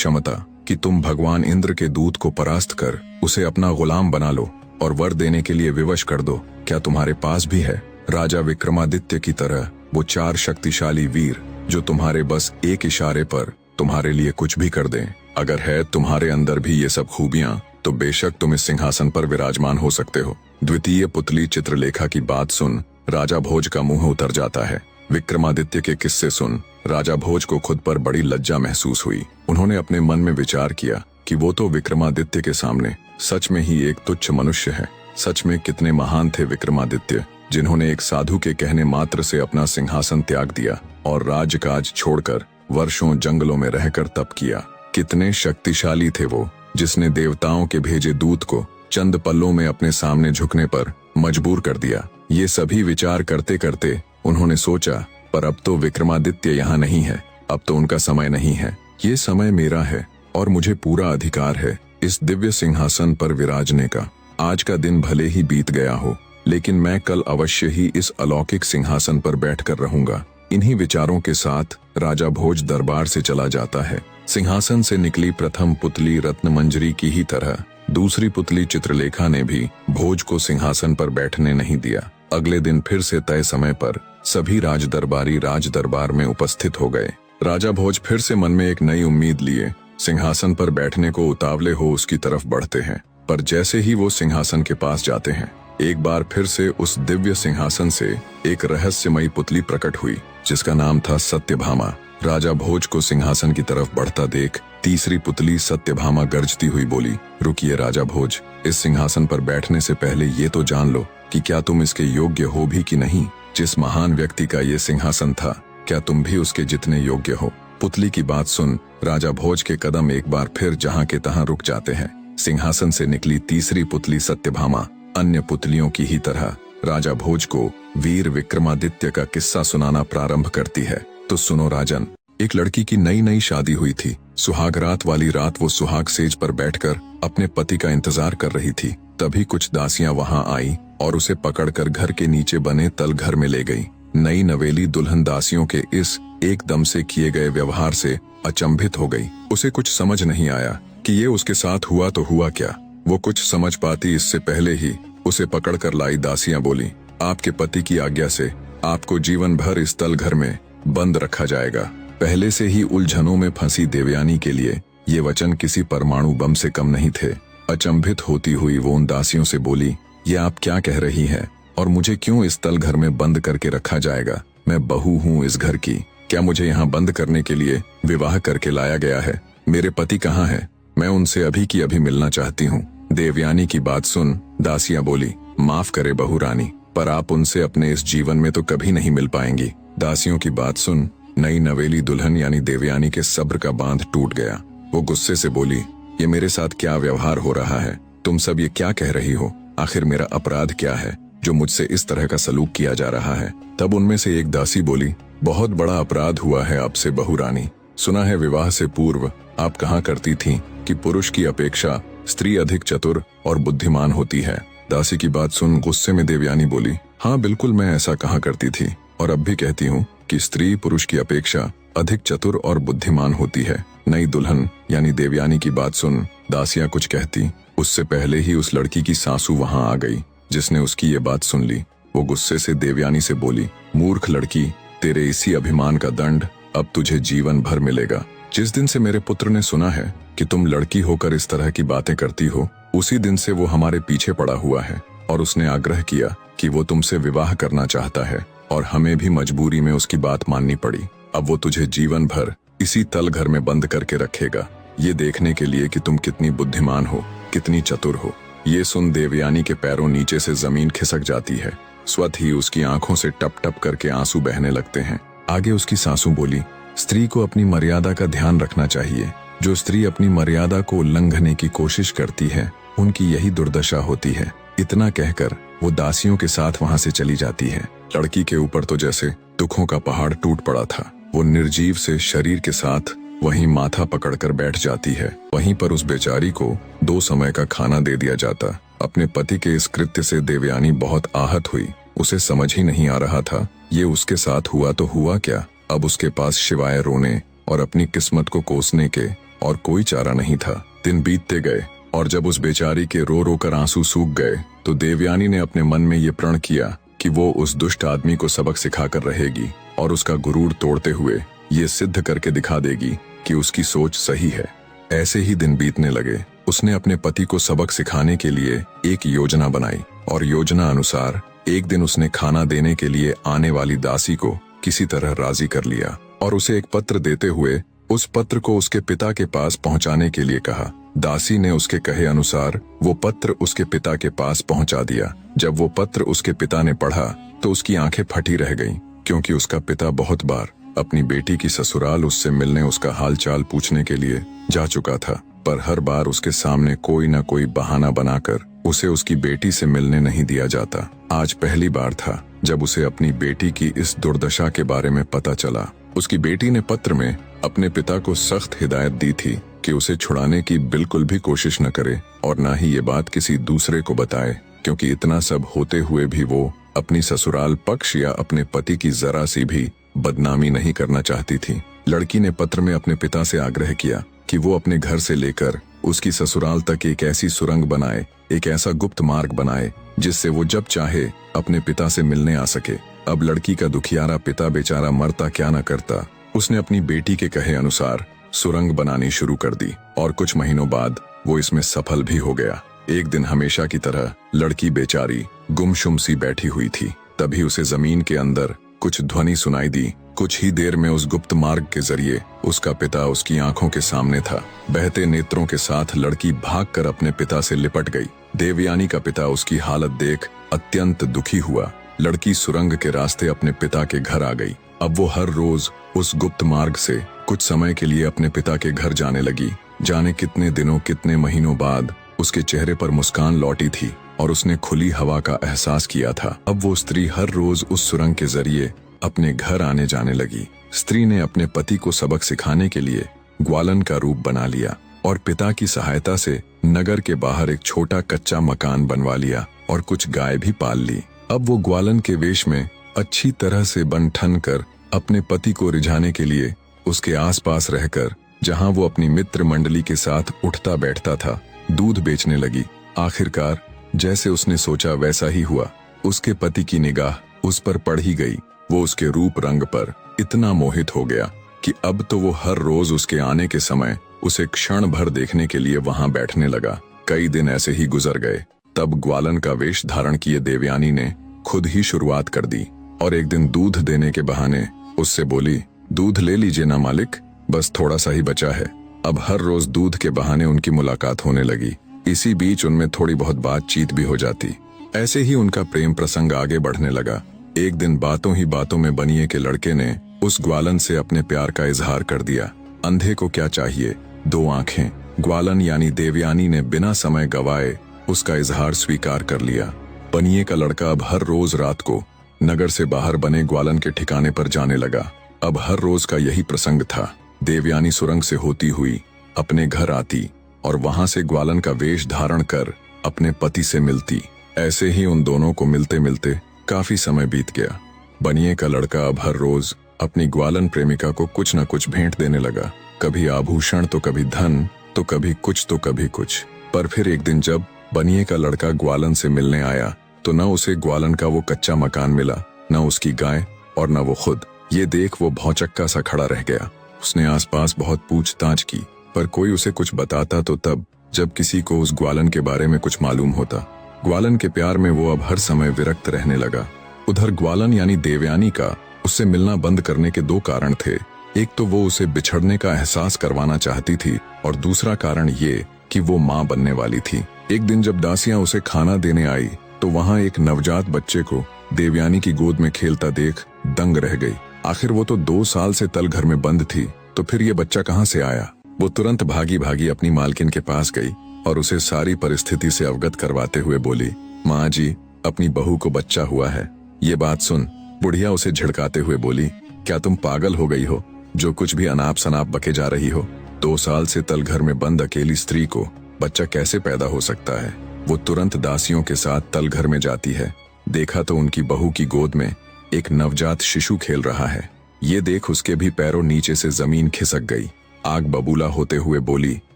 क्षमता कि तुम भगवान इंद्र के दूत को परास्त कर उसे अपना गुलाम बना लो और वर देने के लिए विवश कर दो, क्या तुम्हारे पास भी है? राजा विक्रमादित्य की तरह वो 4 शक्तिशाली वीर जो तुम्हारे बस एक इशारे पर तुम्हारे लिए कुछ भी कर दें। अगर है तुम्हारे अंदर भी ये सब खूबियां तो बेशक तुम इस सिंहासन पर विराजमान हो सकते हो। द्वितीय पुतली चित्रलेखा की बात सुन राजा भोज का मुंह उतर जाता है। विक्रमादित्य के किस्से सुन राजा भोज को खुद पर बड़ी लज्जा महसूस हुई। उन्होंने अपने मन में विचार किया कि वो तो विक्रमादित्य के सामने सच में ही एक तुच्छ मनुष्य है। सच में कितने महान थे विक्रमादित्य, जिन्होंने एक साधु के कहने मात्र से अपना सिंहासन त्याग दिया और राजकाज छोड़कर वर्षों जंगलों में रहकर तप किया। कितने शक्तिशाली थे वो, जिसने देवताओं के भेजे दूत को चंद पल्लों में अपने सामने झुकने पर मजबूर कर दिया। ये सभी विचार करते करते उन्होंने सोचा, पर अब तो विक्रमादित्य यहाँ नहीं है, अब तो उनका समय नहीं है। ये समय मेरा है और मुझे पूरा अधिकार है इस दिव्य सिंहासन पर विराजने का। आज का दिन भले ही बीत गया हो, लेकिन मैं कल अवश्य ही इस अलौकिक सिंहासन पर बैठकर रहूंगा। इन्हीं विचारों के साथ राजा भोज दरबार से चला जाता है। सिंहासन से निकली प्रथम पुतली रत्नमंजरी की ही तरह दूसरी पुतली चित्रलेखा ने भी भोज को सिंहासन पर बैठने नहीं दिया। अगले दिन फिर से तय समय पर सभी राजदरबारी राजदरबार में उपस्थित हो गए। राजा भोज फिर से मन में एक नई उम्मीद लिए सिंहासन पर बैठने को उतावले हो उसकी तरफ बढ़ते हैं। पर जैसे ही वो सिंहासन के पास जाते हैं, एक बार फिर से उस दिव्य सिंहासन से एक रहस्यमयी पुतली प्रकट हुई, जिसका नाम था सत्यभामा। राजा भोज को सिंहासन की तरफ बढ़ता देख तीसरी पुतली सत्यभामा गरजती हुई बोली, रुकिए राजा भोज, इस सिंहासन पर बैठने से पहले ये तो जान लो कि क्या तुम इसके योग्य हो भी कि नहीं। जिस महान व्यक्ति का ये सिंहासन था, क्या तुम भी उसके जितने योग्य हो? पुतली की बात सुन राजा भोज के कदम एक बार फिर जहाँ के तहाँ रुक जाते हैं। सिंहासन से निकली तीसरी पुतली सत्यभामा अन्य पुतलियों की ही तरह राजा भोज को वीर विक्रमादित्य का किस्सा सुनाना प्रारंभ करती है। तो सुनो राजन, एक लड़की की नई नई शादी हुई थी। सुहाग रात वाली रात वो सुहाग सेज पर बैठकर अपने पति का इंतजार कर रही थी। तभी कुछ दासियां वहां आई और उसे पकड़कर घर के नीचे बने तल घर में ले गई। नई नवेली दुल्हन दासियों के इस एकदम से किए गए व्यवहार से अचंभित हो गई। उसे कुछ समझ नहीं आया कि ये उसके साथ हुआ तो हुआ क्या। वो कुछ समझ पाती इससे पहले ही उसे पकड़कर लाई दासियां बोली, आपके पति की आज्ञा से आपको जीवन भर इस तल घर में बंद रखा जाएगा। पहले से ही उलझनों में फंसी देवयानी के लिए ये वचन किसी परमाणु बम से कम नहीं थे। अचंभित होती हुई वो उन दासियों से बोली, ये आप क्या कह रही है और मुझे क्यों इस तल घर में बंद करके रखा जाएगा? मैं बहू हूँ इस घर की, क्या मुझे यहाँ बंद करने के लिए विवाह करके लाया गया है? मेरे पति कहाँ है? मैं उनसे अभी की अभी मिलना चाहती हूँ। देवयानी की बात सुन दासियां बोली, माफ करे बहू रानी, पर आप उनसे अपने इस जीवन में तो कभी नहीं मिल पाएंगी। दासियों की बात सुन नई नवेली दुल्हन यानी देवयानी के सब्र का बांध टूट गया। वो गुस्से से बोली, ये मेरे साथ क्या व्यवहार हो रहा है? तुम सब ये क्या कह रही हो? आखिर मेरा अपराध क्या है जो मुझसे इस तरह का सलूक किया जा रहा है? तब उनमें से एक दासी बोली, बहुत बड़ा अपराध हुआ है आपसे बहू रानी। सुना है विवाह से पूर्व आप कहा करती थीं कि पुरुष की अपेक्षा स्त्री अधिक चतुर और बुद्धिमान होती है। दासी की बात सुन गुस्से में देवयानी बोली, हाँ बिल्कुल मैं ऐसा कहा करती थी और अब भी कहती हूँ कि स्त्री पुरुष की अपेक्षा अधिक चतुर और बुद्धिमान होती है। नई दुल्हन यानी देवयानी की बात सुन दासियां कुछ कहती, उससे पहले ही उस लड़की की सासू वहां आ गई जिसने उसकी ये बात सुन ली। वो गुस्से से देवयानी से बोली, मूर्ख लड़की, तेरे इसी अभिमान का दंड अब तुझे जीवन भर मिलेगा। जिस दिन से मेरे पुत्र ने सुना है कि तुम लड़की होकर इस तरह की बातें करती हो, उसी दिन से वो हमारे पीछे पड़ा हुआ है और उसने आग्रह किया कि वो तुमसे विवाह करना चाहता है और हमें भी मजबूरी में उसकी बात माननी पड़ी। अब वो तुझे जीवन भर इसी तल घर में बंद करके रखेगा, ये देखने के लिए कि तुम कितनी बुद्धिमान हो, कितनी चतुर हो। ये सुन देवयानी के पैरों नीचे से जमीन खिसक जाती है। स्वतः ही उसकी आंखों से टप टप करके आंसू बहने लगते हैं। आगे उसकी सासू बोली, स्त्री को अपनी मर्यादा का ध्यान रखना चाहिए। जो स्त्री अपनी मर्यादा को उल्लंघने की कोशिश करती है, उनकी यही दुर्दशा होती है। इतना कहकर वो दासियों के साथ वहां से चली जाती है। लड़की के ऊपर तो जैसे दुखों का पहाड़ टूट पड़ा था। वो निर्जीव से शरीर के साथ वहीं माथा पकड़कर बैठ जाती है। वहीं पर उस बेचारी को 2 समय का खाना दे दिया जाता। अपने पति के इस कृत्य से देवयानी बहुत आहत हुई। उसे समझ ही नहीं आ रहा था ये उसके साथ हुआ तो हुआ क्या। अब उसके पास सिवाय रोने और अपनी किस्मत को कोसने के और कोई चारा नहीं था। दिन बीतते गए और जब उस बेचारी के रो रो कर आंसू सूख गए तो देवयानी ने अपने मन में ये प्रण किया कि वो उस दुष्ट आदमी को सबक सिखाकर रहेगी और उसका गुरूर तोड़ते हुए ये सिद्ध करके दिखा देगी कि उसकी सोच सही है। ऐसे ही दिन बीतने लगे। उसने अपने पति को सबक सिखाने के लिए एक योजना बनाई और योजना अनुसार एक दिन उसने खाना देने के लिए आने वाली दासी को किसी तरह राजी कर लिया और उसे एक पत्र देते हुए उस पत्र को उसके पिता के पास पहुंचाने के लिए कहा। दासी ने उसके कहे अनुसार वो पत्र उसके पिता के पास पहुंचा दिया। जब वो पत्र उसके पिता ने पढ़ा तो उसकी आंखें फटी रह गईं, क्योंकि उसका पिता बहुत बार अपनी बेटी की ससुराल उससे मिलने उसका हालचाल पूछने के लिए जा चुका था, पर हर बार उसके सामने कोई न कोई बहाना बनाकर उसे उसकी बेटी से मिलने नहीं दिया जाता। आज पहली बार था जब उसे अपनी बेटी की इस दुर्दशा के बारे में पता चला। उसकी बेटी ने पत्र में अपने पिता को सख्त हिदायत दी थी कि उसे छुड़ाने की बिल्कुल भी कोशिश न करे और न ही ये बात किसी दूसरे को बताए, क्योंकि इतना सब होते हुए भी वो अपनी ससुराल पक्ष या अपने पति की जरा सी भी बदनामी नहीं करना चाहती थी। लड़की ने पत्र में अपने पिता से आग्रह किया कि वो अपने घर से लेकर उसकी ससुराल तक एक ऐसी सुरंग बनाए, एक ऐसा गुप्त मार्ग बनाए जिससे वो जब चाहे अपने पिता से मिलने आ सके। अब लड़की का दुखियारा पिता बेचारा मरता क्या न करता। उसने अपनी बेटी के कहे अनुसार सुरंग बनानी शुरू कर दी और कुछ महीनों बाद वो इसमें सफल भी हो गया। एक दिन हमेशा की तरह लड़की बेचारी गुमशुम सी बैठी हुई थी। तभी उसे जमीन के अंदर कुछ ध्वनि सुनाई दी। कुछ ही देर में उस गुप्त मार्ग के जरिए उसका पिता उसकी आंखों के सामने था। बहते नेत्रों के साथ लड़की भागकर अपने पिता से लिपट गई। देवयानी का पिता उसकी हालत देख अत्यंत दुखी हुआ। लड़की सुरंग के रास्ते अपने पिता के घर आ गई। अब वो हर रोज उस गुप्त मार्ग से कुछ समय के लिए अपने पिता के घर जाने लगी। जाने कितने दिनों कितने महीनों बाद उसके चेहरे पर मुस्कान लौटी थी और उसने खुली हवा का एहसास किया था। अब वो स्त्री हर रोज उस सुरंग के जरिए अपने घर आने जाने लगी। स्त्री ने अपने पति को सबक सिखाने के लिए ग्वालन का रूप बना लिया और पिता की सहायता से नगर के बाहर एक छोटा कच्चा मकान बनवा लिया और कुछ गाय भी पाल ली। अब वो ग्वालन के वेश में अच्छी तरह से बन ठन कर अपने पति को रिझाने के लिए उसके आसपास रहकर, जहां वो अपनी मित्र मंडली के साथ उठता बैठता था, दूध बेचने लगी। आखिरकार जैसे उसने सोचा वैसा ही हुआ। उसके पति की निगाह उस पर पड़ ही गई। वो उसके रूप रंग पर इतना मोहित हो गया कि अब तो वो हर रोज उसके आने के समय उसे क्षण भर देखने के लिए वहां बैठने लगा। कई दिन ऐसे ही गुजर गए। तब ग्वालन का वेश धारण किए देवयानी ने खुद ही शुरुआत कर दी और एक दिन दूध देने के बहाने उससे बोली, दूध ले लीजिए ना मालिक, बस थोड़ा सा ही बचा है। अब हर रोज दूध के बहाने उनकी मुलाकात होने लगी। इसी बीच उनमें थोड़ी बहुत बातचीत भी हो जाती। ऐसे ही उनका प्रेम प्रसंग आगे बढ़ने लगा। एक दिन बातों ही बातों में बनिए के लड़के ने उस ग्वालन से अपने प्यार का इजहार कर दिया। अंधे को क्या चाहिए, दो आंखें। ग्वालन यानी देवयानी ने बिना समय गवाए उसका इजहार स्वीकार कर लिया। बनिए का लड़का अब हर रोज रात को नगर से बाहर बने ग्वालन के ठिकाने पर जाने लगा। अब हर रोज का यही प्रसंग था। देवयानी सुरंग से होती हुई अपने घर आती और वहां से ग्वालन का वेश धारण कर अपने पति से मिलती। ऐसे ही उन दोनों को मिलते मिलते काफी समय बीत गया। बनिए का लड़का अब हर रोज अपनी ग्वालन प्रेमिका को कुछ न कुछ भेंट देने लगा। कभी आभूषण तो कभी धन, तो कभी कुछ तो कभी कुछ। पर फिर एक दिन जब बनिए का लड़का ग्वालन से मिलने आया तो न उसे ग्वालन का वो कच्चा मकान मिला, न उसकी गाय और न वो खुद। ये देख वो भौचक्का सा खड़ा रह गया। उसने आसपास बहुत पूछताछ की, पर कोई उसे कुछ बताता तो तब जब किसी को उस ग्वालन के बारे में कुछ मालूम होता। ग्वालन के प्यार में वो अब हर समय विरक्त रहने लगा। उधर ग्वालन यानी देवयानी का उससे मिलना बंद करने के दो कारण थे। एक तो वो उसे बिछड़ने का एहसास करवाना चाहती थी और दूसरा कारण ये कि वो माँ बनने वाली थी। एक दिन जब दासियां उसे खाना देने आई तो वहां एक नवजात बच्चे को देवयानी की गोद में खेलता देख दंग रह गई। आखिर वो तो 2 साल से तल घर में बंद थी, तो फिर ये बच्चा कहाँ से आया। वो तुरंत भागी भागी अपनी मालकिन के पास गई और उसे सारी परिस्थिति से अवगत करवाते हुए बोली, माँ जी, अपनी बहू को बच्चा हुआ है। ये बात सुन बुढ़िया उसे झिड़काते हुए बोली, क्या तुम पागल हो गई हो, जो कुछ भी अनाप शनाप बके जा रही हो। 2 साल से तल घर में बंद अकेली स्त्री को बच्चा कैसे पैदा हो सकता है। वो तुरंत दासियों के साथ तल घर में जाती है। देखा तो उनकी बहू की गोद में एक नवजात शिशु खेल रहा है। ये देख उसके भी पैरों नीचे से जमीन खिसक गई। आग बबूला होते हुए बोली,